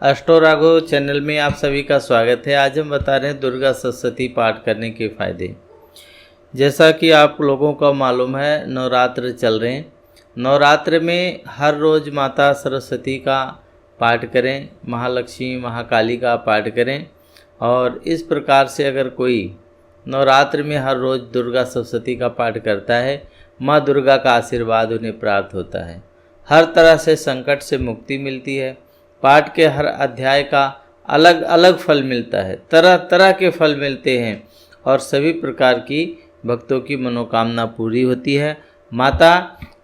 अष्टो Raghav channel में आप सभी का स्वागत है। आज हम बता रहे हैं दुर्गा सप्तशती पाठ करने के फायदे। जैसा कि आप लोगों को मालूम है, नवरात्र चल रहे हैं। नवरात्र में हर रोज़ माता सरस्वती का पाठ करें, महालक्ष्मी महाकाली का पाठ करें। और इस प्रकार से अगर कोई नवरात्र में हर रोज़ दुर्गा सप्तशती का पाठ करता है, माँ दुर्गा का आशीर्वाद उन्हें प्राप्त होता है। हर तरह से संकट से मुक्ति मिलती है। पाठ के हर अध्याय का अलग अलग फल मिलता है, तरह तरह के फल मिलते हैं और सभी प्रकार की भक्तों की मनोकामना पूरी होती है। माता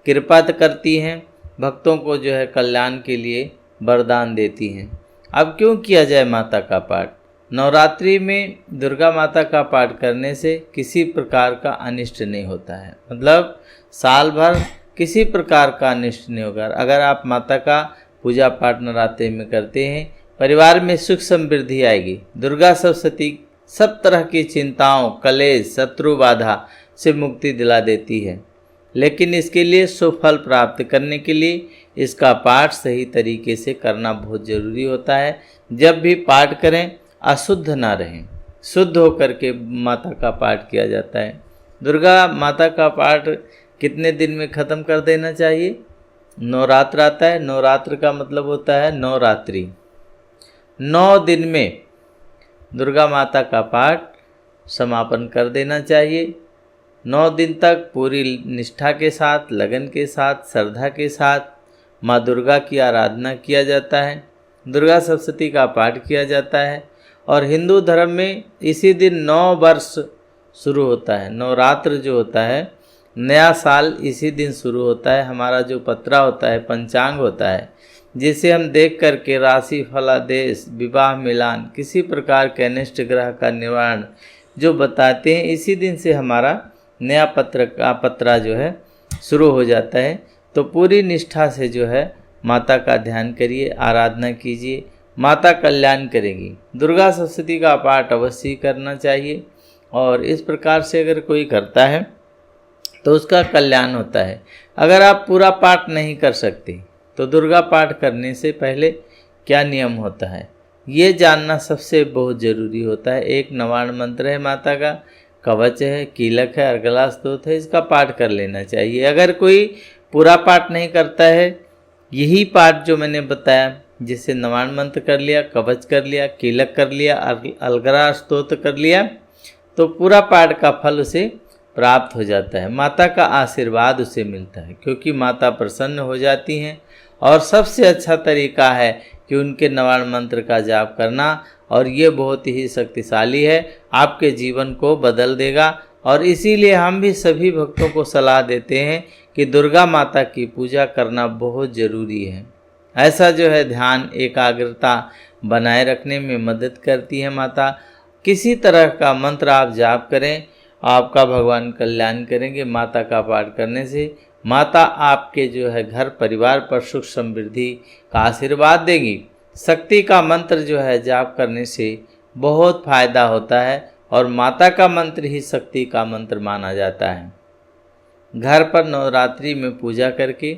कृपा करती हैं, भक्तों को जो है कल्याण के लिए वरदान देती हैं। अब क्यों किया जाए माता का पाठ? नवरात्रि में दुर्गा माता का पाठ करने से किसी प्रकार का अनिष्ट नहीं होता है, मतलब साल भर किसी प्रकार का अनिष्ट नहीं होगा। अगर आप माता का पूजा पाठ नवरात्रि में करते हैं, परिवार में सुख समृद्धि आएगी। दुर्गा सप्तशती सब तरह की चिंताओं, कलेश, शत्रु बाधा से मुक्ति दिला देती है। लेकिन इसके लिए सुफल प्राप्त करने के लिए इसका पाठ सही तरीके से करना बहुत जरूरी होता है। जब भी पाठ करें अशुद्ध ना रहें, शुद्ध होकर के माता का पाठ किया जाता है। दुर्गा माता का पाठ कितने दिन में ख़त्म कर देना चाहिए? नवरात्र आता है, नवरात्र का मतलब होता है नवरात्रि। 9 दिन में दुर्गा माता का पाठ समापन कर देना चाहिए। 9 दिन तक पूरी निष्ठा के साथ, लगन के साथ, श्रद्धा के साथ माँ दुर्गा की आराधना किया जाता है, दुर्गा सप्तशती का पाठ किया जाता है। और हिंदू धर्म में इसी दिन 9 वर्ष शुरू होता है। नवरात्र जो होता है, नया साल इसी दिन शुरू होता है। हमारा जो पत्रा होता है, पंचांग होता है, जिसे हम देख करके राशि फलादेश, विवाह मिलान, किसी प्रकार के अनिष्ट ग्रह का निवारण जो बताते हैं, इसी दिन से हमारा नया पत्रा जो है शुरू हो जाता है। तो पूरी निष्ठा से जो है माता का ध्यान करिए, आराधना कीजिए, माता कल्याण करेगी। दुर्गा सप्तशती का पाठ अवश्य करना चाहिए और इस प्रकार से अगर कोई करता है तो उसका कल्याण होता है। अगर आप पूरा पाठ नहीं कर सकते तो दुर्गा पाठ करने से पहले क्या नियम होता है ये जानना सबसे बहुत ज़रूरी होता है। एक नवार्ण मंत्र है माता का, कवच है, कीलक है, अर्गला स्तोत्र है, इसका पाठ कर लेना चाहिए। अगर कोई पूरा पाठ नहीं करता है, यही पाठ जो मैंने बताया, जिससे नवार्ण मंत्र कर लिया, कवच कर लिया, कीलक कर लिया, अर्गला स्तोत्र कर लिया, तो पूरा पाठ का फल उसे प्राप्त हो जाता है। माता का आशीर्वाद उसे मिलता है, क्योंकि माता प्रसन्न हो जाती हैं। और सबसे अच्छा तरीका है कि उनके नवार्ण मंत्र का जाप करना, और ये बहुत ही शक्तिशाली है, आपके जीवन को बदल देगा। और इसीलिए हम भी सभी भक्तों को सलाह देते हैं कि दुर्गा माता की पूजा करना बहुत ज़रूरी है। ऐसा जो है ध्यान, एकाग्रता बनाए रखने में मदद करती है माता। किसी तरह का मंत्र आप जाप करें, आपका भगवान कल्याण करेंगे। माता का पाठ करने से माता आपके जो है घर परिवार पर सुख समृद्धि का आशीर्वाद देगी। शक्ति का मंत्र जो है जाप करने से बहुत फायदा होता है और माता का मंत्र ही शक्ति का मंत्र माना जाता है। घर पर नवरात्रि में पूजा करके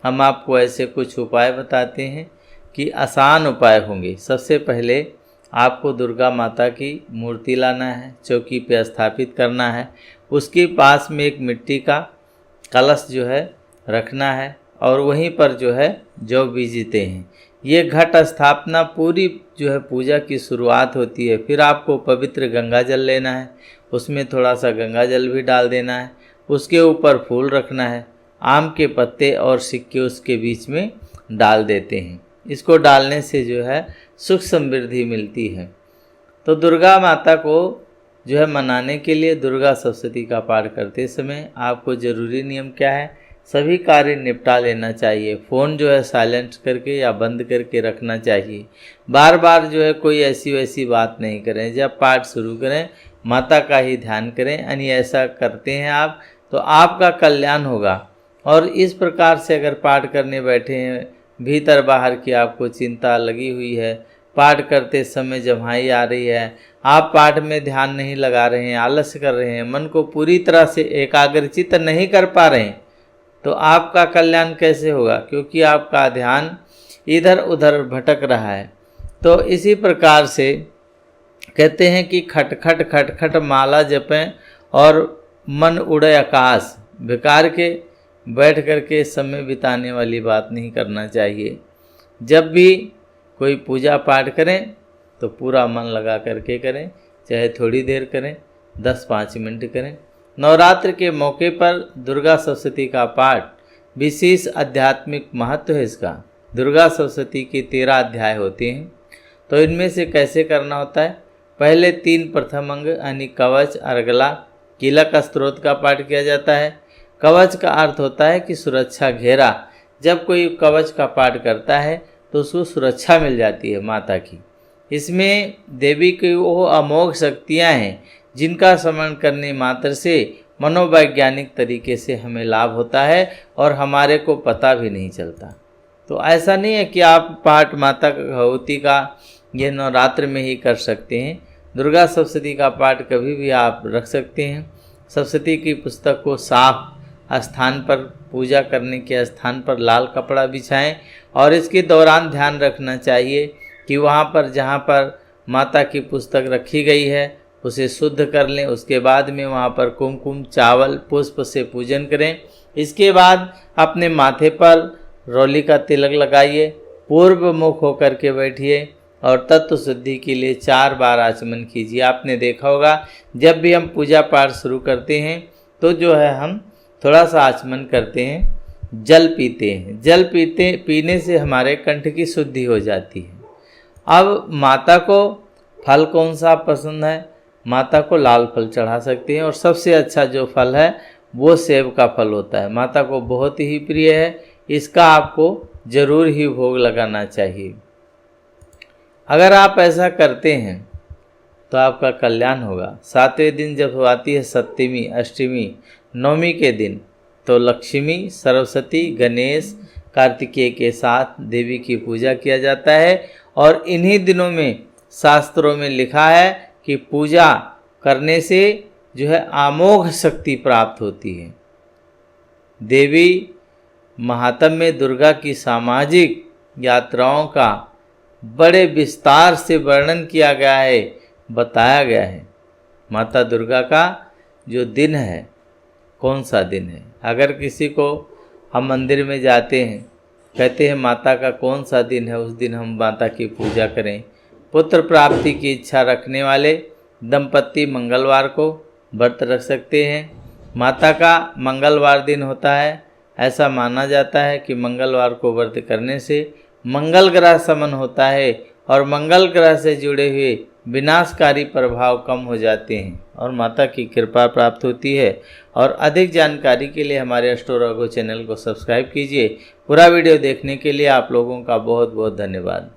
हम आपको ऐसे कुछ उपाय बताते हैं कि आसान उपाय होंगे। सबसे पहले आपको दुर्गा माता की मूर्ति लाना है, चौकी पे स्थापित करना है, उसके पास में एक मिट्टी का कलश जो है रखना है और वहीं पर जो है जौ बीजते हैं। ये घट स्थापना पूरी जो है पूजा की शुरुआत होती है। फिर आपको पवित्र गंगा जल लेना है, उसमें थोड़ा सा गंगा जल भी डाल देना है, उसके ऊपर फूल रखना है, आम के पत्ते और सिक्के उसके बीच में डाल देते हैं। इसको डालने से जो है सुख समृद्धि मिलती है। तो दुर्गा माता को जो है मनाने के लिए दुर्गा सप्तशती का पाठ करते समय आपको ज़रूरी नियम क्या है? सभी कार्य निपटा लेना चाहिए। फ़ोन जो है साइलेंट करके या बंद करके रखना चाहिए। बार बार जो है कोई ऐसी वैसी बात नहीं करें। जब पाठ शुरू करें माता का ही ध्यान करें, यानी ऐसा करते हैं आप तो आपका कल्याण होगा। और इस प्रकार से अगर पाठ करने बैठे हैं, भीतर बाहर की आपको चिंता लगी हुई है, पाठ करते समय जम्हाई आ रही है, आप पाठ में ध्यान नहीं लगा रहे हैं, आलस्य कर रहे हैं, मन को पूरी तरह से एकाग्रचित्त नहीं कर पा रहे हैं, तो आपका कल्याण कैसे होगा? क्योंकि आपका ध्यान इधर उधर भटक रहा है। तो इसी प्रकार से कहते हैं कि खट खट खट खट माला जपें और मन उड़े आकाश। बेकार के बैठ कर के समय बिताने वाली बात नहीं करना चाहिए। जब भी कोई पूजा पाठ करें तो पूरा मन लगा करके करें, चाहे थोड़ी देर करें, 10-5 मिनट करें। नवरात्र के मौके पर दुर्गा सप्तशती का पाठ विशेष आध्यात्मिक महत्व है इसका। दुर्गा सप्तशती के 13 अध्याय होते हैं। तो इनमें से कैसे करना होता है? पहले 3 प्रथम अंग यानी कवच, अर्गला, कीलक स्तोत्र का पाठ किया जाता है। कवच का अर्थ होता है कि सुरक्षा घेरा। जब कोई कवच का पाठ करता है तो उसको सुरक्षा मिल जाती है माता की। इसमें देवी की वो अमोघ शक्तियाँ हैं जिनका स्मरण करने मात्र से मनोवैज्ञानिक तरीके से हमें लाभ होता है और हमारे को पता भी नहीं चलता। तो ऐसा नहीं है कि आप पाठ माता भगवती का ये नवरात्र में ही कर सकते हैं। दुर्गा सप्तशती का पाठ कभी भी आप रख सकते हैं। सप्तशती की पुस्तक को साफ स्थान पर, पूजा करने के स्थान पर लाल कपड़ा बिछाएं और इसके दौरान ध्यान रखना चाहिए कि वहाँ पर जहाँ पर माता की पुस्तक रखी गई है उसे शुद्ध कर लें। उसके बाद में वहाँ पर कुमकुम, चावल, पुष्प से पूजन करें। इसके बाद अपने माथे पर रौली का तिलक लगाइए, पूर्व मुख होकर के बैठिए और तत्व शुद्धि के लिए 4 बार आचमन कीजिए। आपने देखा होगा जब भी हम पूजा पाठ शुरू करते हैं तो जो है हम थोड़ा सा आचमन करते हैं, जल पीते हैं। जल पीने से हमारे कंठ की शुद्धि हो जाती है। अब माता को फल कौन सा पसंद है? माता को लाल फल चढ़ा सकते हैं और सबसे अच्छा जो फल है वो सेब का फल होता है। माता को बहुत ही प्रिय है, इसका आपको जरूर ही भोग लगाना चाहिए। अगर आप ऐसा करते हैं तो आपका कल्याण होगा। 7वें दिन जब आती है सप्तमी, अष्टमी, नवमी के दिन तो लक्ष्मी, सरस्वती, गणेश, कार्तिकेय के साथ देवी की पूजा किया जाता है। और इन्हीं दिनों में शास्त्रों में लिखा है कि पूजा करने से जो है अमोघ शक्ति प्राप्त होती है। देवी महात्म्य में दुर्गा की सामाजिक यात्राओं का बड़े विस्तार से वर्णन किया गया है, बताया गया है। माता दुर्गा का जो दिन है, कौन सा दिन है? अगर किसी को हम मंदिर में जाते हैं, कहते हैं माता का कौन सा दिन है, उस दिन हम माता की पूजा करें। पुत्र प्राप्ति की इच्छा रखने वाले दंपति मंगलवार को व्रत रख सकते हैं। माता का मंगलवार दिन होता है। ऐसा माना जाता है कि मंगलवार को व्रत करने से मंगल ग्रह समन होता है और मंगल ग्रह से जुड़े हुए विनाशकारी प्रभाव कम हो जाते हैं और माता की कृपा प्राप्त होती है। और अधिक जानकारी के लिए हमारे एस्ट्रो रघु चैनल को सब्सक्राइब कीजिए। पूरा वीडियो देखने के लिए आप लोगों का बहुत बहुत धन्यवाद।